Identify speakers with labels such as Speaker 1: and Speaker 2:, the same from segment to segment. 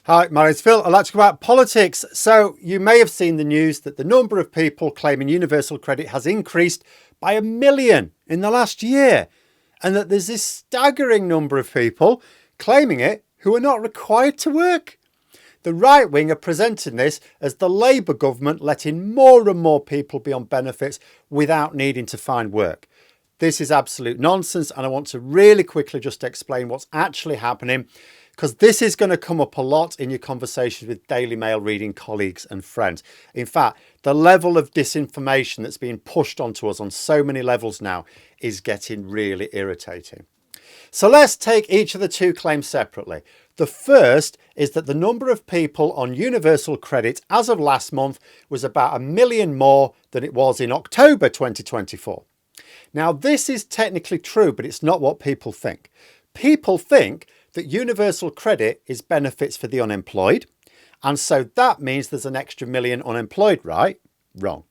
Speaker 1: Hi, my name's Phil. I'd like to talk about politics. So you may have seen the news that the number of people claiming universal credit has increased by 1 million in the last year, and that there's this staggering number of people claiming it who are not required to work. The right wing are presenting this as the Labour government letting more and more people be on benefits without needing to find work. This is absolute nonsense, and I want to really quickly just explain what's actually happening, because this is going to come up a lot in your conversations with Daily Mail reading colleagues and friends. In fact, the level of disinformation that's being pushed onto us on so many levels now is getting really irritating. So let's take each of the two claims separately. The first is that the number of people on universal credit as of last month was about 1 million more than it was in October 2024. Now, this is technically true, but it's not what people think. People think that universal credit is benefits for the unemployed, and so that means there's an extra million unemployed, right? Wrong.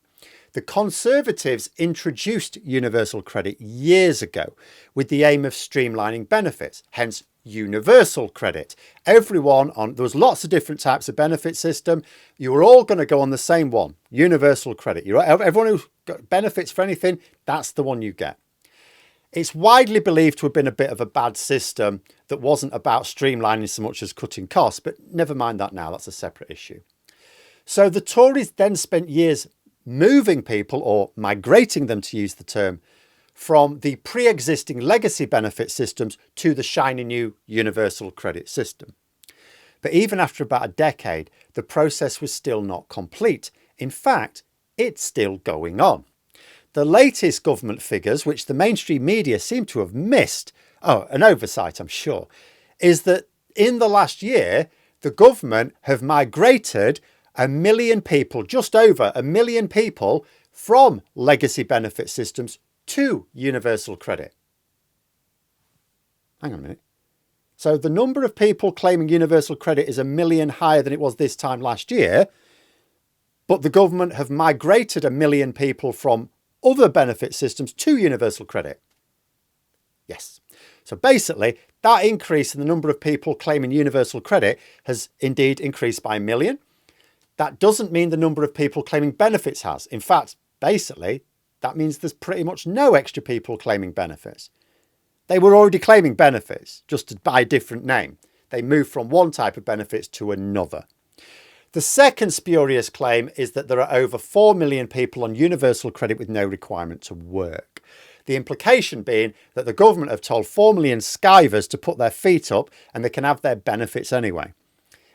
Speaker 1: The Conservatives introduced universal credit years ago with the aim of streamlining benefits, hence universal credit. There was lots of different types of benefit system. You were all going to go on the same one, universal credit. Everyone who got benefits for anything, that's the one you get. It's widely believed to have been a bit of a bad system that wasn't about streamlining so much as cutting costs, but never mind that now, that's a separate issue. So the Tories then spent years moving people, or migrating them to use the term, from the pre-existing legacy benefit systems to the shiny new universal credit system. But even after about a decade, the process was still not complete. In fact, it's still going on. The latest government figures, which the mainstream media seem to have missed, an oversight I'm sure, is that in the last year, the government have migrated 1 million people, just over 1 million people, from legacy benefit systems to universal credit. Hang on a minute. So the number of people claiming universal credit is 1 million higher than it was this time last year, but the government have migrated 1 million people from other benefit systems to universal credit. Yes. So basically, that increase in the number of people claiming universal credit has indeed increased by 1 million. That doesn't mean the number of people claiming benefits has. In fact, basically, that means there's pretty much no extra people claiming benefits. They were already claiming benefits, just by a different name. They moved from one type of benefits to another. The second spurious claim is that there are over 4 million people on universal credit with no requirement to work. The implication being that the government have told 4 million skivers to put their feet up and they can have their benefits anyway.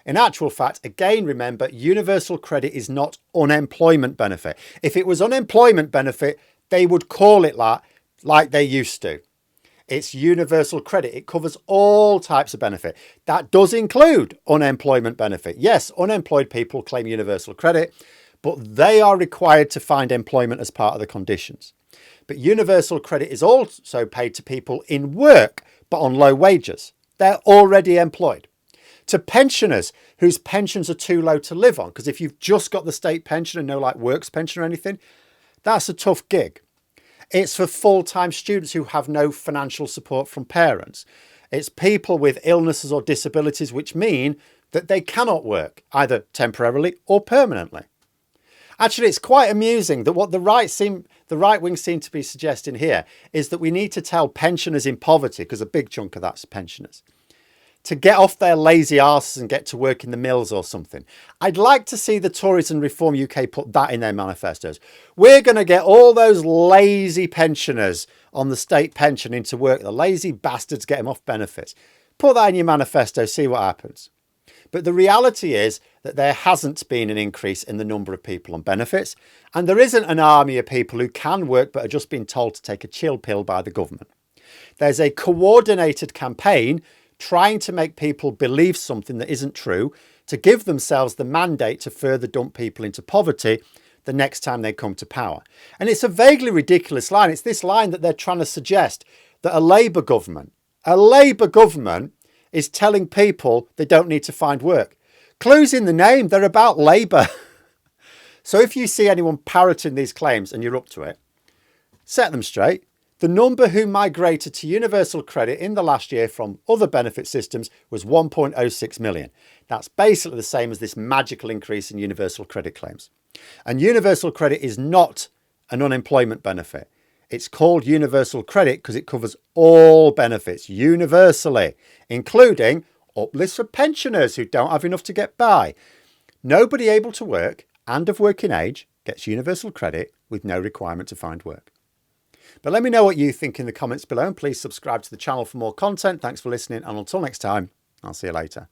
Speaker 1: In actual fact, again, remember, universal credit is not unemployment benefit. If it was unemployment benefit, they would call it that like they used to. It's universal credit. It covers all types of benefit. That does include unemployment benefit. Yes, unemployed people claim universal credit, but they are required to find employment as part of the conditions. But universal credit is also paid to people in work, but on low wages. They're already employed. To pensioners whose pensions are too low to live on, because if you've just got the state pension and no works pension or anything, that's a tough gig. It's for full-time students who have no financial support from parents. It's people with illnesses or disabilities which mean that they cannot work, either temporarily or permanently. Actually, it's quite amusing that what the right wing seem to be suggesting here is that we need to tell pensioners in poverty, because a big chunk of that's pensioners, to get off their lazy arses and get to work in the mills or something. I'd like to see the Tories and Reform UK put that in their manifestos. We're going to get all those lazy pensioners on the state pension into work. The lazy bastards, get them off benefits. Put that in your manifesto, see what happens. But the reality is that there hasn't been an increase in the number of people on benefits, and there isn't an army of people who can work but are just being told to take a chill pill by the government. There's a coordinated campaign trying to make people believe something that isn't true, to give themselves the mandate to further dump people into poverty the next time they come to power. And it's a vaguely ridiculous line. It's this line that they're trying to suggest that a Labour government is telling people they don't need to find work. Clues in the name, they're about Labour. So if you see anyone parroting these claims and you're up to it, set them straight. The number who migrated to universal credit in the last year from other benefit systems was 1.06 million. That's basically the same as this magical increase in universal credit claims. And universal credit is not an unemployment benefit. It's called universal credit because it covers all benefits universally, including uplifts for pensioners who don't have enough to get by. Nobody able to work and of working age gets universal credit with no requirement to find work. But let me know what you think in the comments below, and please subscribe to the channel for more content. Thanks for listening, and until next time, I'll see you later.